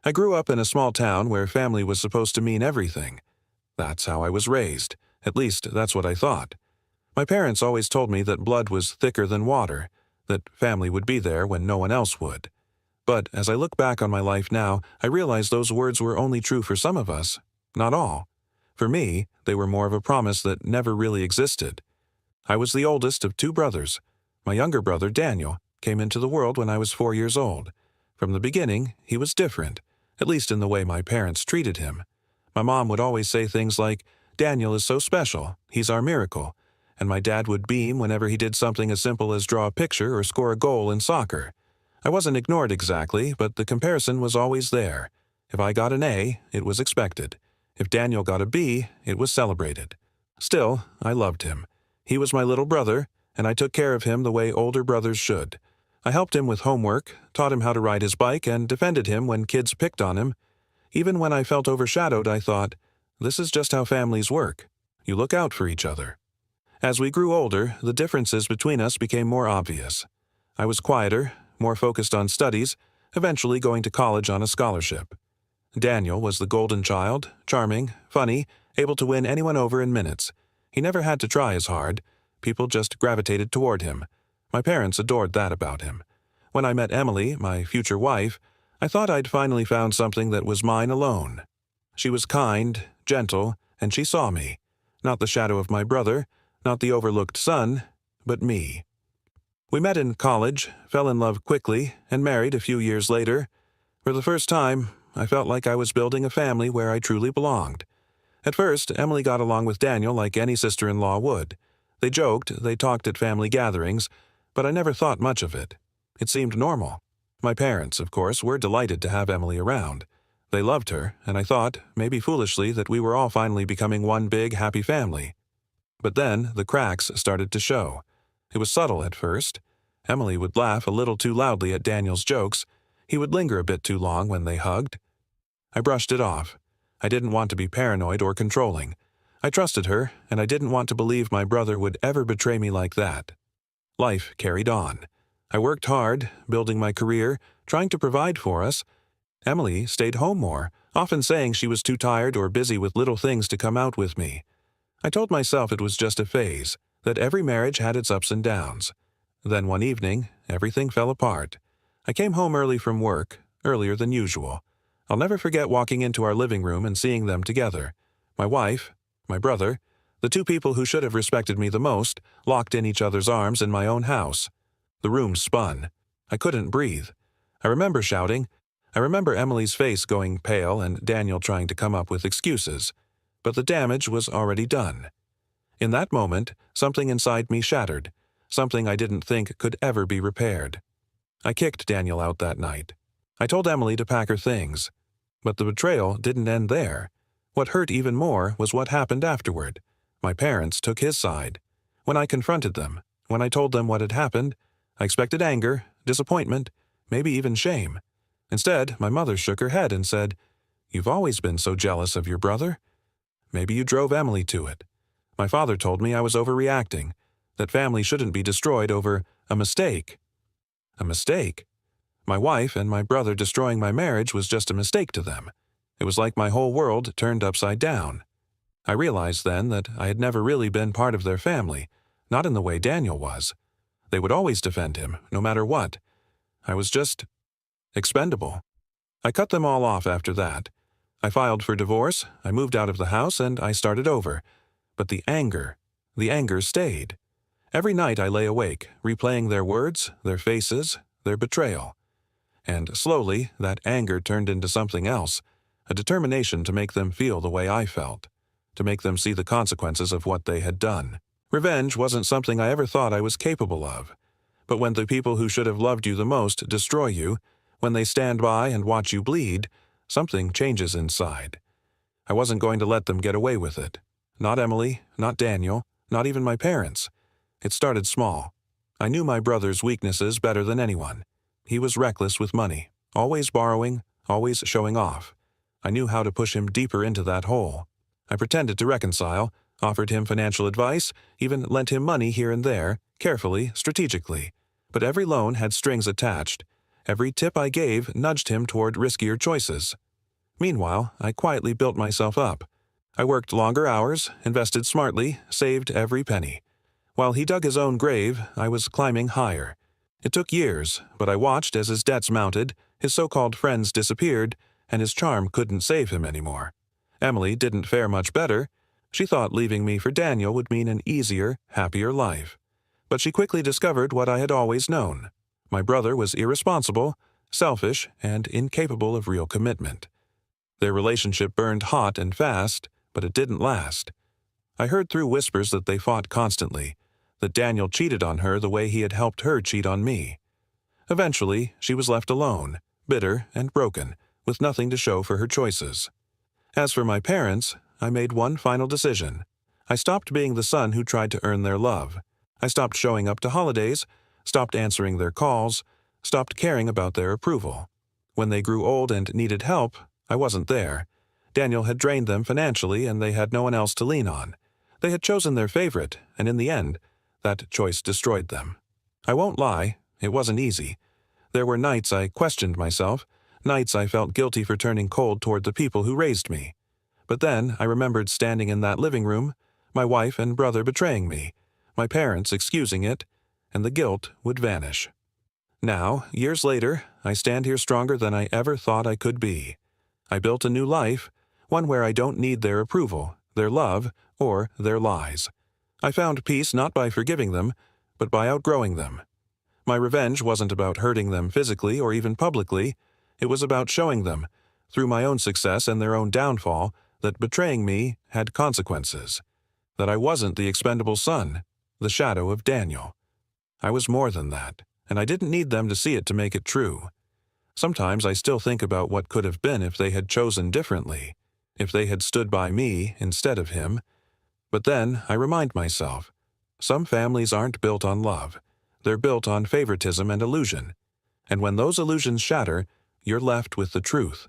I grew up in a small town where family was supposed to mean everything. That's how I was raised. At least, that's what I thought. My parents always told me that blood was thicker than water, that family would be there when no one else would. But as I look back on my life now, I realize those words were only true for some of us, not all. For me, they were more of a promise that never really existed. I was the oldest of two brothers. My younger brother, Daniel, came into the world when I was 4 years old. From the beginning, he was different, at least in the way my parents treated him. My mom would always say things like, "Daniel is so special, he's our miracle," and my dad would beam whenever he did something as simple as draw a picture or score a goal in soccer. I wasn't ignored exactly, but the comparison was always there. If I got an A, it was expected. If Daniel got a B, it was celebrated. Still, I loved him. He was my little brother, and I took care of him the way older brothers should. I helped him with homework, taught him how to ride his bike, and defended him when kids picked on him. Even when I felt overshadowed, I thought, this is just how families work. You look out for each other. As we grew older, the differences between us became more obvious. I was quieter, more focused on studies, eventually going to college on a scholarship. Daniel was the golden child, charming, funny, able to win anyone over in minutes. He never had to try as hard. People just gravitated toward him. My parents adored that about him. When I met Emily, my future wife, I thought I'd finally found something that was mine alone. She was kind, gentle, and she saw me. Not the shadow of my brother, not the overlooked son, but me. We met in college, fell in love quickly, and married a few years later. For the first time, I felt like I was building a family where I truly belonged. At first, Emily got along with Daniel like any sister-in-law would. They joked, they talked at family gatherings, but I never thought much of it. It seemed normal. My parents, of course, were delighted to have Emily around. They loved her, and I thought, maybe foolishly, that we were all finally becoming one big, happy family. But then the cracks started to show. It was subtle at first. Emily would laugh a little too loudly at Daniel's jokes. He would linger a bit too long when they hugged. I brushed it off. I didn't want to be paranoid or controlling. I trusted her, and I didn't want to believe my brother would ever betray me like that. Life carried on. I worked hard, building my career, trying to provide for us. Emily stayed home more, often saying she was too tired or busy with little things to come out with me. I told myself it was just a phase, that every marriage had its ups and downs. Then one evening, everything fell apart. I came home early from work, earlier than usual. I'll never forget walking into our living room and seeing them together. My wife, my brother, the two people who should have respected me the most, locked in each other's arms in my own house. The room spun. I couldn't breathe. I remember shouting. I remember Emily's face going pale and Daniel trying to come up with excuses. But the damage was already done. In that moment, something inside me shattered, something I didn't think could ever be repaired. I kicked Daniel out that night. I told Emily to pack her things. But the betrayal didn't end there. What hurt even more was what happened afterward. My parents took his side. When I confronted them, when I told them what had happened, I expected anger, disappointment, maybe even shame. Instead, my mother shook her head and said, "You've always been so jealous of your brother. Maybe you drove Emily to it." My father told me I was overreacting, that family shouldn't be destroyed over a mistake. A mistake? My wife and my brother destroying my marriage was just a mistake to them. It was like my whole world turned upside down. I realized then that I had never really been part of their family, not in the way Daniel was. They would always defend him, no matter what. I was just expendable. I cut them all off after that. I filed for divorce, I moved out of the house, and I started over. But the anger stayed. Every night I lay awake, replaying their words, their faces, their betrayal. And slowly, that anger turned into something else, a determination to make them feel the way I felt, to make them see the consequences of what they had done. Revenge wasn't something I ever thought I was capable of. But when the people who should have loved you the most destroy you, when they stand by and watch you bleed, something changes inside. I wasn't going to let them get away with it. Not Emily, not Daniel, not even my parents. It started small. I knew my brother's weaknesses better than anyone. He was reckless with money, always borrowing, always showing off. I knew how to push him deeper into that hole. I pretended to reconcile, offered him financial advice, even lent him money here and there, carefully, strategically. But every loan had strings attached, Every tip I gave nudged him toward riskier choices. Meanwhile, I quietly built myself up. I worked longer hours, invested smartly, saved every penny. While he dug his own grave, I was climbing higher. It took years, but I watched as his debts mounted, his so-called friends disappeared, and his charm couldn't save him anymore. Emily didn't fare much better. She thought leaving me for Daniel would mean an easier, happier life. But she quickly discovered what I had always known. My brother was irresponsible, selfish, and incapable of real commitment. Their relationship burned hot and fast, but it didn't last. I heard through whispers that they fought constantly, that Daniel cheated on her the way he had helped her cheat on me. Eventually, she was left alone, bitter and broken, with nothing to show for her choices. As for my parents, I made one final decision. I stopped being the son who tried to earn their love. I stopped showing up to holidays, stopped answering their calls, stopped caring about their approval. When they grew old and needed help, I wasn't there. Daniel had drained them financially and they had no one else to lean on. They had chosen their favorite, and in the end, that choice destroyed them. I won't lie, it wasn't easy. There were nights I questioned myself, nights I felt guilty for turning cold toward the people who raised me. But then I remembered standing in that living room, my wife and brother betraying me, my parents excusing it, and the guilt would vanish. Now, years later, I stand here stronger than I ever thought I could be. I built a new life, one where I don't need their approval, their love, or their lies. I found peace not by forgiving them, but by outgrowing them. My revenge wasn't about hurting them physically or even publicly. It was about showing them, through my own success and their own downfall, that betraying me had consequences. That I wasn't the expendable son, the shadow of Daniel. I was more than that, and I didn't need them to see it to make it true. Sometimes I still think about what could have been if they had chosen differently, if they had stood by me instead of him. But then I remind myself, some families aren't built on love. They're built on favoritism and illusion. And when those illusions shatter, you're left with the truth.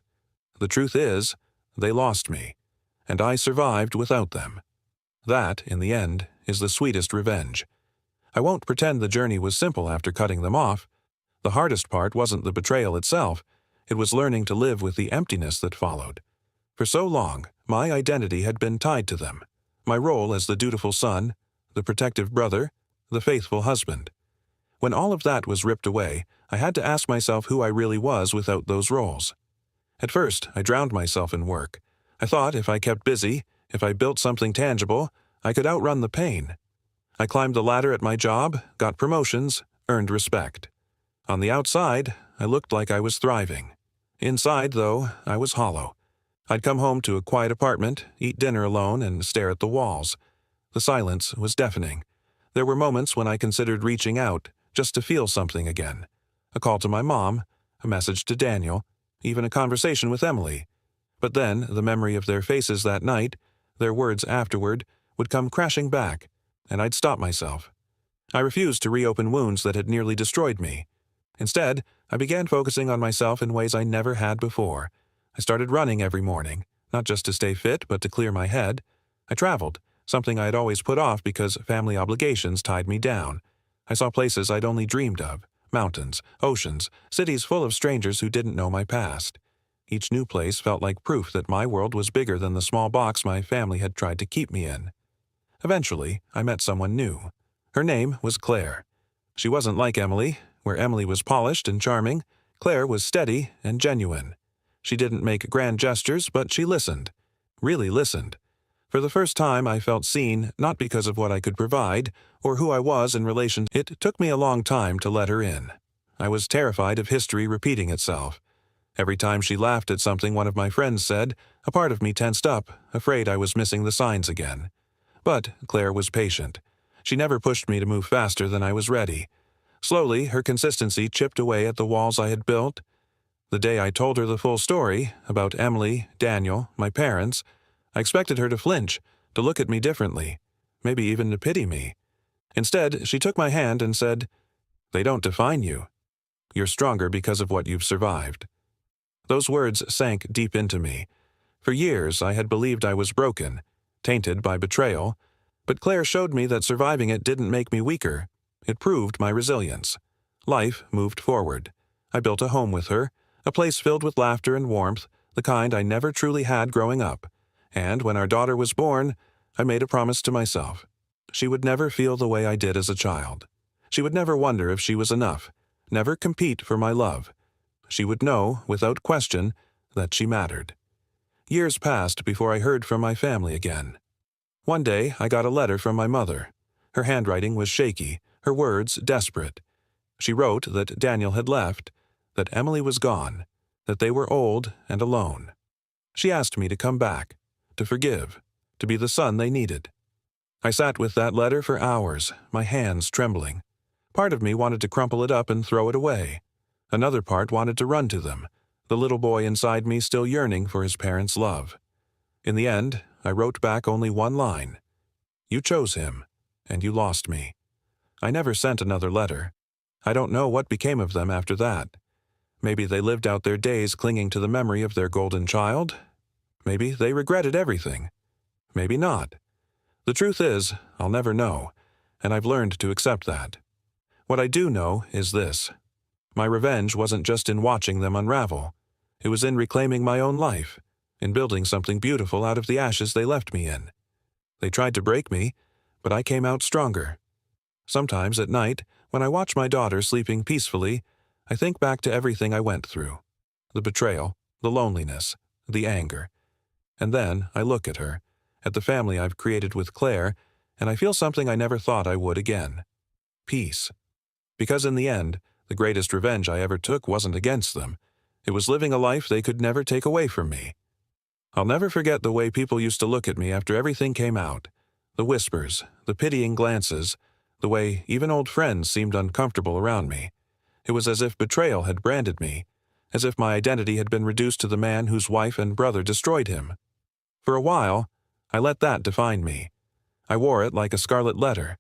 The truth is, they lost me, and I survived without them. That, in the end, is the sweetest revenge. I won't pretend the journey was simple after cutting them off. The hardest part wasn't the betrayal itself. It was learning to live with the emptiness that followed. For so long, my identity had been tied to them. My role as the dutiful son, the protective brother, the faithful husband. When all of that was ripped away, I had to ask myself who I really was without those roles. At first, I drowned myself in work. I thought if I kept busy, if I built something tangible, I could outrun the pain. I climbed the ladder at my job, got promotions, earned respect. On the outside, I looked like I was thriving. Inside, though, I was hollow. I'd come home to a quiet apartment, eat dinner alone, and stare at the walls. The silence was deafening. There were moments when I considered reaching out, just to feel something again. A call to my mom, a message to Daniel, even a conversation with Emily. But then, the memory of their faces that night, their words afterward, would come crashing back, and I'd stop myself. I refused to reopen wounds that had nearly destroyed me. Instead, I began focusing on myself in ways I never had before. I started running every morning, not just to stay fit, but to clear my head. I traveled, something I had always put off because family obligations tied me down. I saw places I'd only dreamed of, mountains, oceans, cities full of strangers who didn't know my past. Each new place felt like proof that my world was bigger than the small box my family had tried to keep me in. Eventually, I met someone new. Her name was Claire. She wasn't like Emily. Where Emily was polished and charming, Claire was steady and genuine. She didn't make grand gestures, but she listened. Really listened. For the first time, I felt seen, not because of what I could provide, or who I was in relation. It took me a long time to let her in. I was terrified of history repeating itself. Every time she laughed at something one of my friends said, a part of me tensed up, afraid I was missing the signs again. But Claire was patient. She never pushed me to move faster than I was ready. Slowly, her consistency chipped away at the walls I had built. The day I told her the full story, about Emily, Daniel, my parents, I expected her to flinch, to look at me differently, maybe even to pity me. Instead, she took my hand and said, "They don't define you. You're stronger because of what you've survived." Those words sank deep into me. For years, I had believed I was broken, tainted by betrayal, but Claire showed me that surviving it didn't make me weaker. It proved my resilience. Life moved forward. I built a home with her, a place filled with laughter and warmth, the kind I never truly had growing up. And when our daughter was born, I made a promise to myself. She would never feel the way I did as a child. She would never wonder if she was enough, never compete for my love. She would know, without question, that she mattered. Years passed before I heard from my family again. One day, I got a letter from my mother. Her handwriting was shaky, her words desperate. She wrote that Daniel had left, that Emily was gone, that they were old and alone. She asked me to come back, to forgive, to be the son they needed. I sat with that letter for hours, my hands trembling. Part of me wanted to crumple it up and throw it away. Another part wanted to run to them, the little boy inside me still yearning for his parents' love. In the end, I wrote back only one line. You chose him, and you lost me. I never sent another letter. I don't know what became of them after that. Maybe they lived out their days clinging to the memory of their golden child. Maybe they regretted everything. Maybe not. The truth is, I'll never know, and I've learned to accept that. What I do know is this. My revenge wasn't just in watching them unravel. It was in reclaiming my own life, in building something beautiful out of the ashes they left me in. They tried to break me, but I came out stronger. Sometimes at night, when I watch my daughter sleeping peacefully, I think back to everything I went through. The betrayal, the loneliness, the anger. And then I look at her, at the family I've created with Claire, and I feel something I never thought I would again. Peace. Because in the end, the greatest revenge I ever took wasn't against them. It was living a life they could never take away from me. I'll never forget the way people used to look at me after everything came out. The whispers, the pitying glances, the way even old friends seemed uncomfortable around me. It was as if betrayal had branded me, as if my identity had been reduced to the man whose wife and brother destroyed him. For a while, I let that define me. I wore it like a scarlet letter,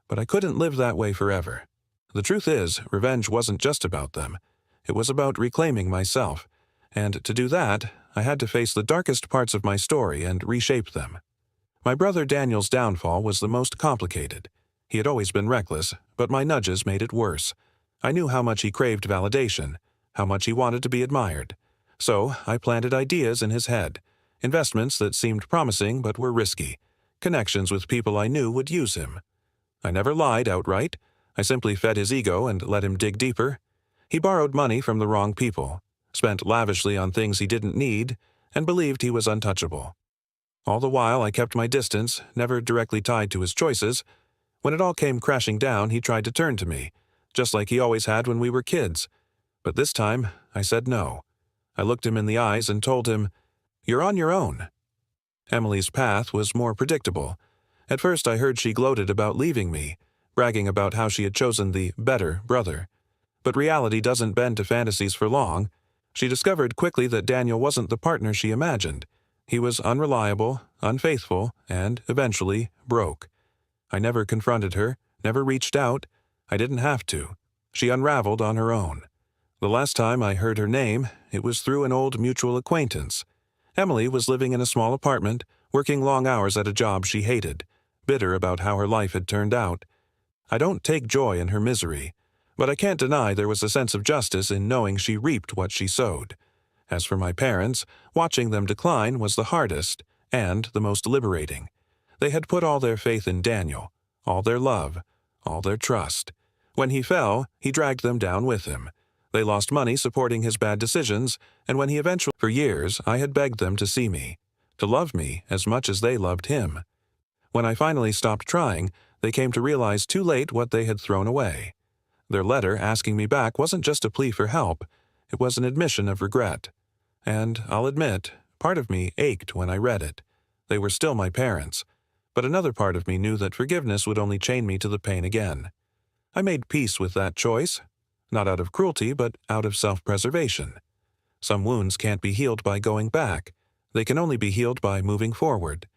but I couldn't live that way forever. The truth is, revenge wasn't just about them. It was about reclaiming myself, and to do that, I had to face the darkest parts of my story and reshape them. My brother Daniel's downfall was the most complicated. He had always been reckless, but my nudges made it worse. I knew how much he craved validation, how much he wanted to be admired. So I planted ideas in his head, investments that seemed promising but were risky, connections with people I knew would use him. I never lied outright. I simply fed his ego and let him dig deeper. He borrowed money from the wrong people, spent lavishly on things he didn't need, and believed he was untouchable. All the while I kept my distance, never directly tied to his choices. When it all came crashing down, he tried to turn to me, just like he always had when we were kids. But this time, I said no. I looked him in the eyes and told him, "You're on your own." Emily's path was more predictable. At first I heard she gloated about leaving me, bragging about how she had chosen the better brother. But reality doesn't bend to fantasies for long. She discovered quickly that Daniel wasn't the partner she imagined. He was unreliable, unfaithful, and, eventually, broke. I never confronted her, never reached out. I didn't have to. She unraveled on her own. The last time I heard her name, it was through an old mutual acquaintance. Emily was living in a small apartment, working long hours at a job she hated, bitter about how her life had turned out. I don't take joy in her misery, but I can't deny there was a sense of justice in knowing she reaped what she sowed. As for my parents, watching them decline was the hardest and the most liberating. They had put all their faith in Daniel, all their love, all their trust. When he fell, he dragged them down with him. They lost money supporting his bad decisions, and when he eventually... For years, I had begged them to see me, to love me as much as they loved him. When I finally stopped trying, they came to realize too late what they had thrown away. Their letter asking me back wasn't just a plea for help, it was an admission of regret. And, I'll admit, part of me ached when I read it. They were still my parents, but another part of me knew that forgiveness would only chain me to the pain again. I made peace with that choice, not out of cruelty, but out of self-preservation. Some wounds can't be healed by going back. They can only be healed by moving forward.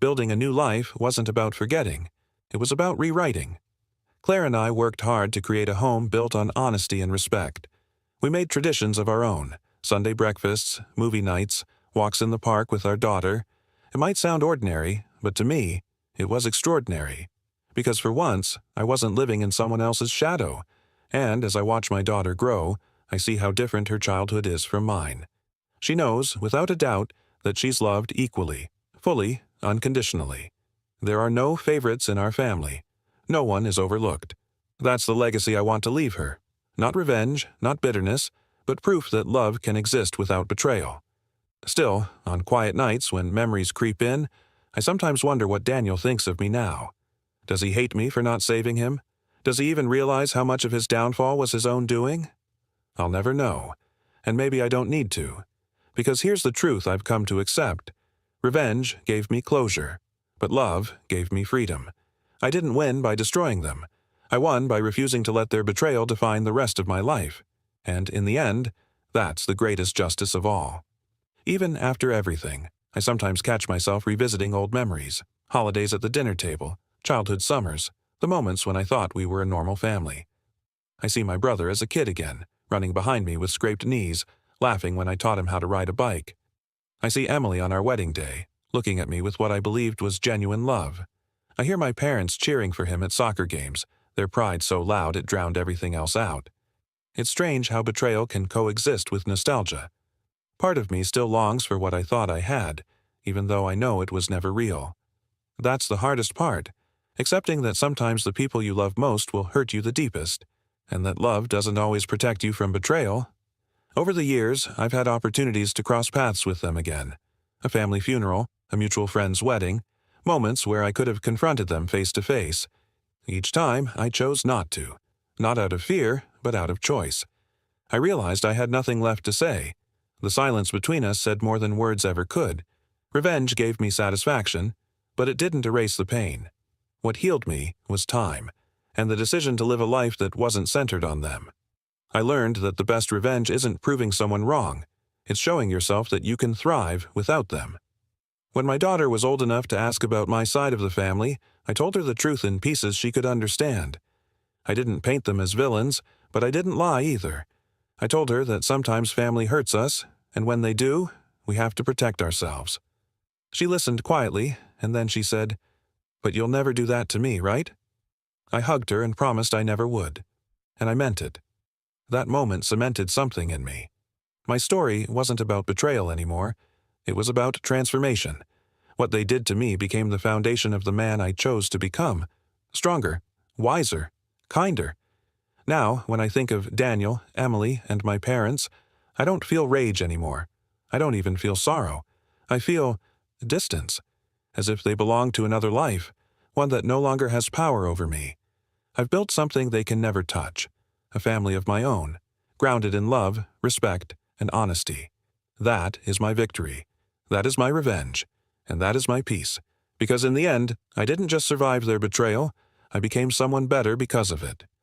Building a new life wasn't about forgetting. It was about rewriting. Claire and I worked hard to create a home built on honesty and respect. We made traditions of our own: Sunday breakfasts, movie nights, walks in the park with our daughter. It might sound ordinary, but to me, it was extraordinary. Because for once, I wasn't living in someone else's shadow. And as I watched my daughter grow, I see how different her childhood is from mine. She knows, without a doubt, that she's loved equally, fully, unconditionally. There are no favorites in our family. No one is overlooked. That's the legacy I want to leave her. Not revenge, not bitterness, but proof that love can exist without betrayal. Still, on quiet nights when memories creep in, I sometimes wonder what Daniel thinks of me now. Does he hate me for not saving him? Does he even realize how much of his downfall was his own doing? I'll never know, and maybe I don't need to. Because here's the truth I've come to accept. Revenge gave me closure, but love gave me freedom. I didn't win by destroying them. I won by refusing to let their betrayal define the rest of my life. And in the end, that's the greatest justice of all. Even after everything, I sometimes catch myself revisiting old memories, holidays at the dinner table, childhood summers, the moments when I thought we were a normal family. I see my brother as a kid again, running behind me with scraped knees, laughing when I taught him how to ride a bike. I see Emily on our wedding day, looking at me with what I believed was genuine love. I hear my parents cheering for him at soccer games, their pride so loud it drowned everything else out. It's strange how betrayal can coexist with nostalgia. Part of me still longs for what I thought I had, even though I know it was never real. That's the hardest part, accepting that sometimes the people you love most will hurt you the deepest, and that love doesn't always protect you from betrayal. Over the years, I've had opportunities to cross paths with them again. A family funeral, a mutual friend's wedding, moments where I could have confronted them face to face. Each time, I chose not to. Not out of fear, but out of choice. I realized I had nothing left to say. The silence between us said more than words ever could. Revenge gave me satisfaction, but it didn't erase the pain. What healed me was time, and the decision to live a life that wasn't centered on them. I learned that the best revenge isn't proving someone wrong. It's showing yourself that you can thrive without them. When my daughter was old enough to ask about my side of the family, I told her the truth in pieces she could understand. I didn't paint them as villains, but I didn't lie either. I told her that sometimes family hurts us, and when they do, we have to protect ourselves. She listened quietly, and then she said, "But you'll never do that to me, right?" I hugged her and promised I never would. And I meant it. That moment cemented something in me. My story wasn't about betrayal anymore. It was about transformation. What they did to me became the foundation of the man I chose to become. Stronger, wiser, kinder. Now, when I think of Daniel, Emily, and my parents, I don't feel rage anymore. I don't even feel sorrow. I feel distance, as if they belong to another life, one that no longer has power over me. I've built something they can never touch, a family of my own, grounded in love, respect, and honesty. That is my victory. That is my revenge. And that is my peace. Because in the end, I didn't just survive their betrayal, I became someone better because of it.